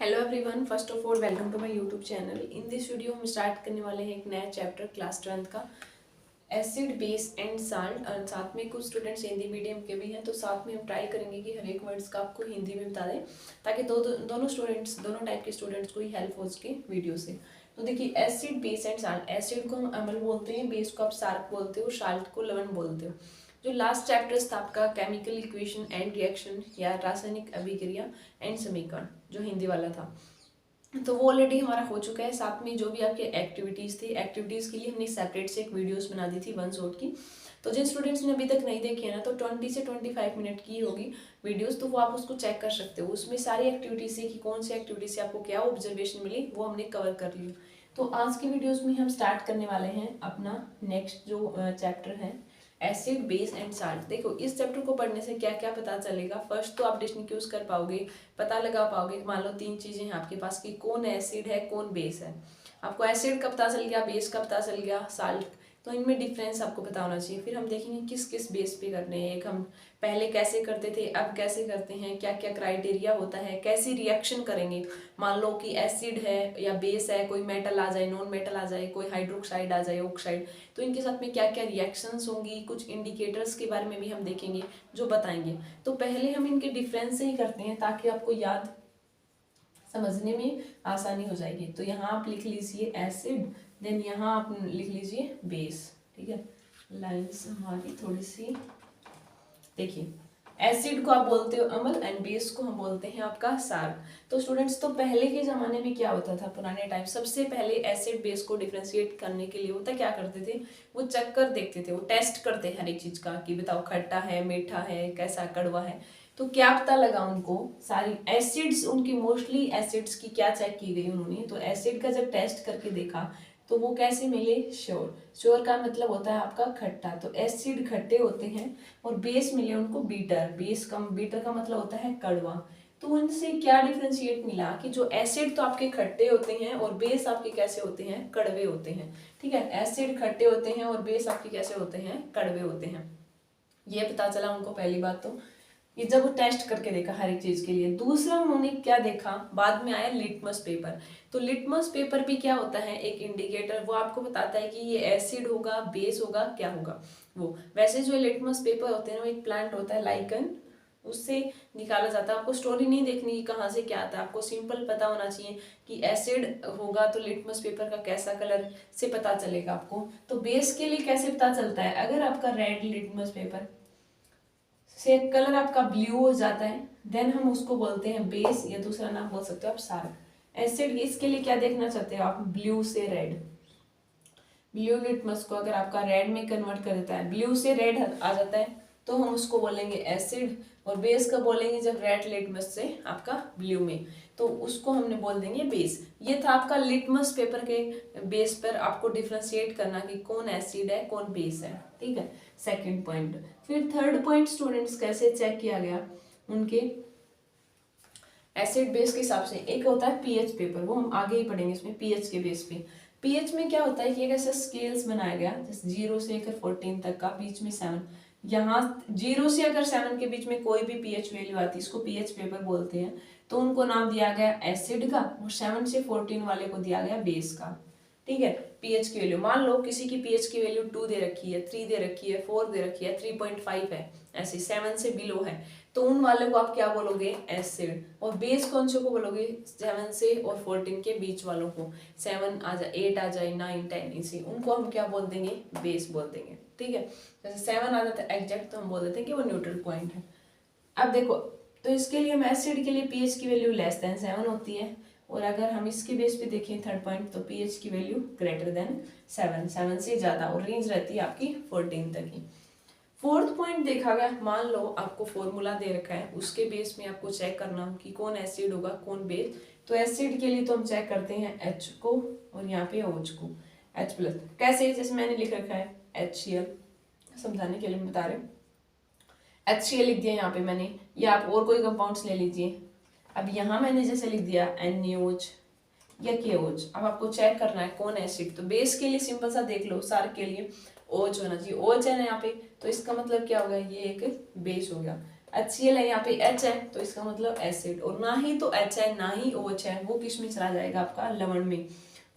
Hello everyone, first of all welcome to my YouTube channel. In this video हम start करने वाले हैं एक नया चैप्टर क्लास 12th का एसिड बेस एंड साल्ट। और साथ में कुछ स्टूडेंट्स हिंदी मीडियम के भी हैं, तो साथ में हम ट्राई करेंगे कि हर एक वर्ड्स का आपको हिंदी में बता दें ताकि दोनों टाइप के स्टूडेंट्स को ही हेल्प हो सके वीडियो से। तो देखिए, acid base and salt. Acid को हम अम्ल बोलते हैं, बेस को आप साल्ट बोलते हो, साल्ट को लवण बोलते हो। जो लास्ट चैप्टर्स था आपका केमिकल इक्वेशन एंड रिएक्शन या रासायनिक अभिक्रिया एंड समीकरण, जो हिंदी वाला था, तो वो ऑलरेडी हमारा हो चुका है। साथ में जो भी आपके एक्टिविटीज़ थी, एक्टिविटीज़ के लिए हमने सेपरेट से एक वीडियोस बना दी थी 1 शॉट की। तो जिन स्टूडेंट्स ने अभी तक नहीं देखी है ना, तो 20 से 25 मिनट की होगी वीडियोस, तो वो आप उसको चेक कर सकते हो। उसमें सारी एक्टिविटीज से कि कौन सी एक्टिविटी से आपको क्या ऑब्जर्वेशन मिली वो हमने कवर कर ली। तो आज की वीडियोस में हम स्टार्ट करने वाले हैं अपना नेक्स्ट जो चैप्टर है, एसिड बेस एंड साल्ट। देखो, इस चैप्टर को पढ़ने से क्या क्या पता चलेगा। फर्स्ट तो आप डिस्टिंग्विश कर पाओगे, पता लगा पाओगे। मान लो 3 चीजें हैं आपके पास कि कौन एसिड है कौन बेस है। आपको एसिड का पता चल गया, बेस का पता चल गया, साल्ट, तो इनमें डिफरेंस आपको पता होना चाहिए। फिर हम देखेंगे किस किस बेस पे करने हैं। एक हम पहले कैसे करते थे, अब कैसे करते हैं, क्या क्या क्राइटेरिया होता है, कैसी रिएक्शन करेंगे। मान लो कि एसिड है या बेस है, कोई मेटल आ जाए, नॉन मेटल आ जाए, कोई हाइड्रोक्साइड आ जाए, ऑक्साइड, तो इनके साथ में क्या क्या रिएक्शंस होंगी। कुछ इंडिकेटर्स के बारे में भी हम देखेंगे जो बताएंगे। तो पहले हम इनके डिफरेंस से ही करते हैं ताकि आपको याद समझने में आसानी हो जाएगी। तो यहाँ आप लिख लीजिए एसिड, देन यहाँ आप लिख लीजिए बेस। ठीक है, लाइंस हमारी थोड़ी सी देखिए। एसिड को आप बोलते हो अम्ल एंड बेस को हम बोलते हैं आपका सार। तो स्टूडेंट्स, तो पहले के जमाने में क्या होता था, पुराने टाइम, सबसे पहले एसिड बेस को डिफ्रेंशिएट करने के लिए होता क्या करते थे, वो चक्कर देखते थे, वो टेस्ट करते हर एक चीज का कि बताओ खट्टा है, मीठा है, कैसा कड़वा है। तो क्या पता लगा उनको, सारी एसिड्स उनकी, मोस्टली एसिड्स की क्या चेक की गई उन्होंने, तो एसिड का जब टेस्ट करके देखा तो वो कैसे मिले, श्योर। श्योर का मतलब होता है आपका खट्टा, तो एसिड खट्टे होते हैं। और बेस मिले उनको बीटर, बीटर का मतलब होता है कड़वा। तो उनसे क्या डिफ्रेंशिएट मिला कि जो एसिड तो आपके खट्टे होते हैं और बेस आपके कैसे होते हैं, कड़वे होते हैं। ठीक है, एसिड खट्टे होते हैं और बेस आपके कैसे होते हैं, कड़वे होते हैं। ये पता चला उनको पहली बात। तो ये जब वो टेस्ट करके देखा हर एक चीज के लिए। दूसरा उन्होंने क्या देखा, बाद में आया लिटमस पेपर। तो लिटमस पेपर भी क्या होता है, एक इंडिकेटर, वो आपको बताता है कि ये एसिड होगा, बेस होगा, क्या होगा वो। वैसे जो लिटमस पेपर होते हैं वो एक प्लांट होता है लाइकन, उससे निकाला जाता है। आपको स्टोरी नहीं देखनी कि कहाँ से क्या आता है, आपको सिंपल पता होना चाहिए कि एसिड होगा तो लिटमस पेपर का कैसा कलर से पता चलेगा आपको। तो बेस के लिए कैसे पता चलता है, अगर आपका रेड लिटमस पेपर से कलर आपका ब्लू हो जाता है, देन हम उसको बोलते हैं बेस, या दूसरा नाम बोल सकते हो आप सार। एसिड, इसके लिए क्या देखना चाहते हो आप, ब्लू से रेड। ब्लू लिटमस को अगर आपका रेड में कन्वर्ट कर देता है, ब्लू से रेड आ जाता है, तो हम उसको बोलेंगे एसिड। और बेस का बोलेंगे जब रेड लिटमस से आपका ब्लू में, तो उसको हमने बोल देंगे बेस। ये था आपका लिटमस पेपर के बेस पर आपको डिफ्रेंशिएट करना कि कौन एसिड है कौन बेस है। ठीक है, सेकंड पॉइंट। फिर थर्ड पॉइंट स्टूडेंट्स कैसे चेक किया गया उनके एसिड बेस के हिसाब से, एक होता है पीएच पेपर, वो हम आगे ही पढ़ेंगे इसमें, पीएच के बेस पे। पीएच में क्या होता है कि एक ऐसा स्केल्स बनाया गया जैसे 0 से लेकर 14 तक का, बीच में 7। यहाँ 0 से अगर 7 के बीच में कोई भी पीएच वैल्यू आती है, इसको पीएच पेपर बोलते हैं। तो उनको नाम दिया गया एसिड का, और 7 से 14 वाले को दिया गया बेस का। ठीक है, पीएच की वैल्यू मान लो किसी की पीएच की वैल्यू 2 दे रखी है, 3 दे रखी है, 4 दे रखी है, 3.5 है, ऐसे 7 से बिलो है, तो उन वाले को आप क्या बोलोगे, एसिड। और बेस कौन से को बोलोगे, 7 से और 14 के बीच वालों को, 7 आ जाए, 8 आ जाए, 9, 10, इसी उनको हम क्या बोल देंगे, बेस बोल देंगे। ठीक है, जैसे 7 आ जाता है एग्जैक्ट, तो हम बोल देते हैं कि वो न्यूट्रल पॉइंट है। अब देखो, तो इसके लिए हम एसिड के लिए पीएच की वैल्यू लेस देन 7 होती है, और अगर हम इसके बेस पे देखें थर्ड पॉइंट, तो पीएच की वैल्यू ग्रेटर देन 7 से ज्यादा, और रेंज रहती है आपकी 14 तक की। फोर्थ पॉइंट देखा गया, मान लो आपको फॉर्मूला दे रखा है, उसके बेस में आपको चेक करना हो कि कौन एसिड होगा कौन बेस। तो एसिड के लिए तो हम चेक करते हैं H को, और यहाँ पे OH को, H प्लस। कैसे, जैसे मैंने लिख रखा है HCl, समझाने के लिए बता रहे हैं, HCl लिख दिया यहाँ पे मैंने, या आप और कोई कंपाउंड्स ले लीजिए। अब यहाँ मैंने जैसे लिख दिया NaOH या KOH। अब आपको चेक करना है कौन एसिड। तो बेस के लिए सिंपल सा देख लो, सारे के लिए OH होना चाहिए, OH है ना यहाँ पे, तो इसका मतलब क्या होगा, ये एक बेस हो गया। HCl है, यहाँ पे H है तो इसका मतलब एसिड, और ना ही तो H है ना ही OH है, वो किस में चला जाएगा आपका लवण में।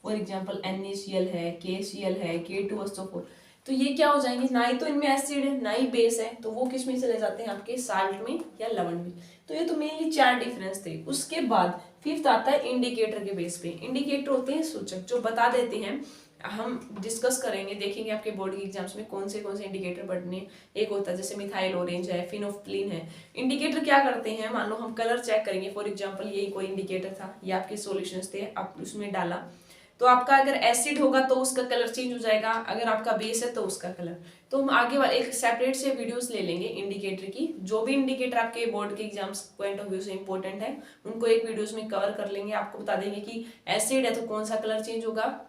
फॉर एग्जाम्पल NaCl है, KCl है, K2SO4, तो ये क्या हो जाएंगे, ना ही तो इनमें एसिड है ना ही बेस है, तो वो किस में चले जाते हैं आपके साल्ट में या लवण में। तो ये तो मेनली 4 डिफरेंस थे। उसके बाद फिफ्थ आता है इंडिकेटर के बेस पे। इंडिकेटर होते हैं सूचक जो बता देते हैं, हम डिस्कस करेंगे, देखेंगे आपके बोर्ड के एग्जाम्स में कौन से इंडिकेटर पढ़ने। एक होता है जैसे मिथाइल ऑरेंज है, फिनोफ्थलीन है। इंडिकेटर क्या करते हैं, मान लो हम कलर चेक करेंगे, फॉर एग्जांपल यही कोई इंडिकेटर था, ये आपके सॉल्यूशंस थे, आप उसमें डाला तो आपका अगर एसिड होगा तो उसका कलर चेंज हो जाएगा, अगर आपका बेस है तो उसका कलर। तो हम आगे वाले एक सेपरेट से वीडियोस ले लेंगे इंडिकेटर की, जो भी इंडिकेटर आपके बोर्ड के एग्जाम्स पॉइंट ऑफ व्यू से इंपॉर्टेंट है उनको एक वीडियोस में कवर कर लेंगे। आपको बता देंगे कि एसिड है तो कौन सा कलर चेंज होगा,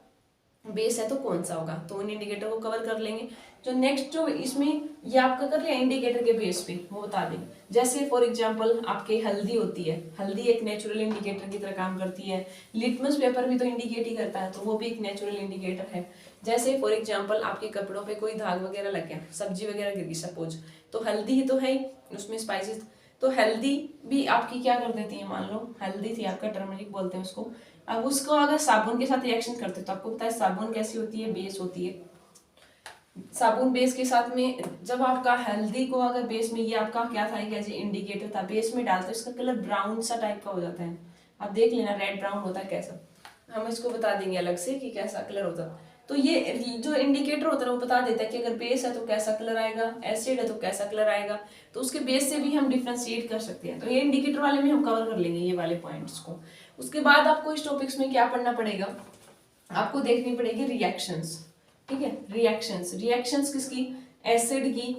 बेस है तो कौन सा होगा, तो उन इंडिकेटर को कवर कर लेंगे। जो नेक्स्ट जो इसमें ये आपका कर लिया इंडिकेटर के बेस पे, वो बता देंगे। जैसे फॉर एग्जांपल आपके हल्दी होती है, हल्दी एक नेचुरल इंडिकेटर की तरह काम करती है। लिटमस पेपर भी तो इंडिकेट ही करता है, तो वो भी एक नेचुरल इंडिकेटर है। जैसे फॉर एग्जांपल आपके कपड़ों पे कोई दाग वगैरह लग गया, सब्जी वगैरह गिर गई सपोज, तो हल्दी ही तो है उसमें स्पाइसेस, तो हल्दी भी आपकी क्या कर देती है, मान लो हल्दी थी आपका, टर्मरिक बोलते हैं उसको। अब उसको अगर साबुन के साथ रिएक्शन करते हो तो आपको पता है साबुन कैसी होती है, बेस होती है। साबुन बेस के साथ में, जब आपका हल्दी को अगर बेस में, ये आपका क्या था, एक ऐसे इंडिकेटर था, बेस में डालते इसका कलर ब्राउन सा टाइप का हो जाता है। आप देख लेना रेड ब्राउन होता है कैसा, हम इसको बता देंगे अलग से कि कैसा कलर होता है। तो ये जो इंडिकेटर होता है वो बता देता है कि अगर बेस है तो कैसा कलर आएगा, एसिड है तो कैसा कलर आएगा, तो उसके बेस से भी हम डिफ्रेंशिएट कर सकते हैं। तो ये इंडिकेटर वाले में हम कवर कर लेंगे ये वाले पॉइंट्स को। उसके बाद आपको इस टॉपिक्स में क्या पढ़ना पड़ेगा, आपको देखनी पड़ेगी रिएक्शंस। ठीक है, रिएक्शंस, रिएक्शंस किसकी, एसिड की,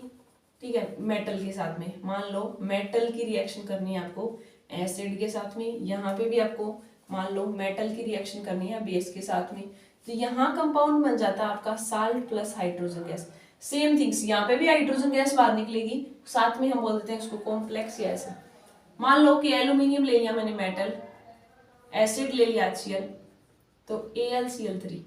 ठीक है, मेटल के साथ में। मान लो मेटल की रिएक्शन करनी है आपको एसिड के साथ में, यहाँ पे भी आपको मान लो मेटल की रिएक्शन करनी है बेस के साथ में, तो यहाँ कंपाउंड बन जाता है आपका salt plus hydrogen gas. Same things, यहाँ पे भी हाइड्रोजन गैस बाहर निकलेगी, साथ में हम बोल देते हैं उसको कॉम्प्लेक्स गैस है। मान लो कि एल्यूमिनियम ले लिया मैंने मेटल, एसिड ले लिया HCl, तो AlCl3,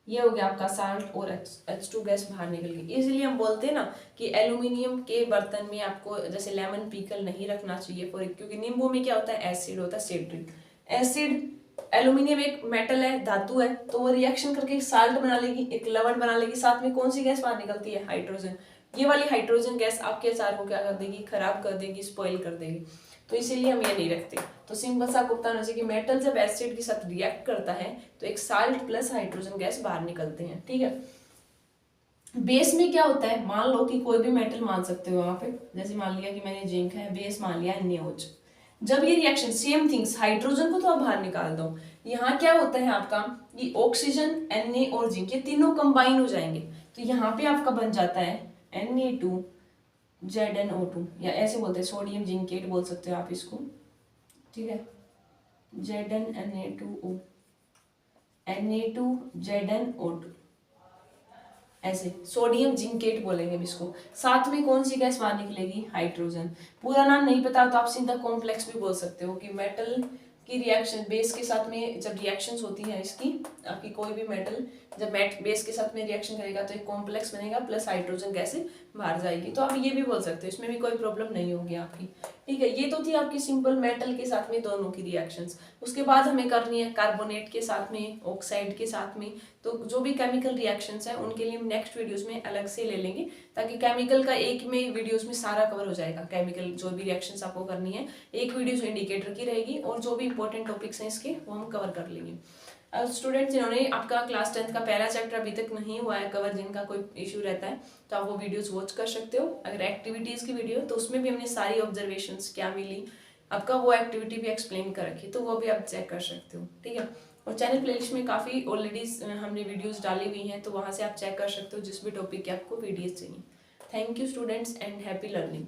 ये हो गया आपका साल्ट, और H2 गैस बाहर निकल गई। इसलिए हम बोलते हैं ना कि एल्यूमिनियम के बर्तन में आपको जैसे लेमन पीकल नहीं रखना चाहिए, फॉर क्योंकि नींबू में क्या होता है, एसिड होता है, सिट्रिक एसिड। एल्यूमिनियम एक मेटल है, धातु है, तो वो रिएक्शन करके एक साल्ट बना लेगी, एक लवण बना लेगी, साथ में कौन सी गैस बाहर निकलती है, हाइड्रोजन। ये वाली हाइड्रोजन गैस आपके अचार को क्या कर देगी, खराब कर देगी, स्पॉइल कर देगी, तो इसीलिए हम ये नहीं रखते। तो सिंपल सा आपको बताना चाहिए कि मेटल जब एसिड के साथ रिएक्ट करता है तो एक साल्ट प्लस हाइड्रोजन गैस बाहर निकलते हैं। ठीक है, बेस में क्या होता है, मान लो कि कोई भी मेटल मान सकते हो वहां पे, जैसे मान लिया कि मैंने जिंक है, बेस मान लिया NaOH। जब ये रिएक्शन, सेम थिंग्स, हाइड्रोजन को तो आप बाहर निकाल दो, यहाँ क्या होता है आपका, ये ऑक्सीजन, Na और जिंक, ये तीनों कंबाइन हो जाएंगे, तो यहाँ पे आपका बन जाता है Na2ZnO2, या ऐसे बोलते हैं सोडियम जिंकेट बोल सकते हो आप इसको। ठीक है, ZnNa2O, Na2ZnO2, ऐसे सोडियम जिंकेट बोलेंगे इसको। साथ में कौन सी गैस बाहर निकलेगी, हाइड्रोजन। पूरा नाम नहीं पता तो आप सीधा कॉम्प्लेक्स भी बोल सकते हो कि मेटल की रिएक्शन बेस के साथ में जब रिएक्शंस होती हैं इसकी, आपकी कोई भी मेटल जब बेस के साथ में रिएक्शन करेगा तो एक कॉम्प्लेक्स बनेगा प्लस हाइड्रोजन गैसें बाहर जाएगी, तो आप ये भी बोल सकते हो, इसमें भी कोई प्रॉब्लम नहीं होगी आपकी। ठीक है, ये तो थी आपकी सिंपल मेटल के साथ में दोनों की रिएक्शंस। उसके बाद हमें करनी है कार्बोनेट के साथ में, ऑक्साइड के साथ में, तो जो भी केमिकल रिएक्शंस है उनके लिए हम नेक्स्ट वीडियोस में अलग से ले लेंगे, ताकि केमिकल का एक में वीडियोस में सारा कवर हो जाएगा। केमिकल जो भी रिएक्शंस आपको करनी है, एक वीडियो इंडिकेटर की रहेगी, और जो भी इंपॉर्टेंट टॉपिक्स हैं इसके वो हम कवर कर लेंगे। स्टूडेंट्स जिन्होंने आपका क्लास 10th का पहला चैप्टर अभी तक नहीं हुआ है कवर, जिनका कोई इशू रहता है, तो आप वो वीडियोस वॉच कर सकते हो। अगर एक्टिविटीज़ की वीडियो तो उसमें भी हमने सारी ऑब्जर्वेशंस क्या मिली आपका, वो एक्टिविटी भी एक्सप्लेन कर रखी, तो वो भी आप चेक कर सकते हो। ठीक है, और चैनल प्लेलिस्ट में काफ़ी ऑलरेडी हमने वीडियोस डाली हुई हैं, तो वहाँ से आप चेक कर सकते हो जिस भी टॉपिक की आपको वीडियोस चाहिए। Thank you students and happy learning.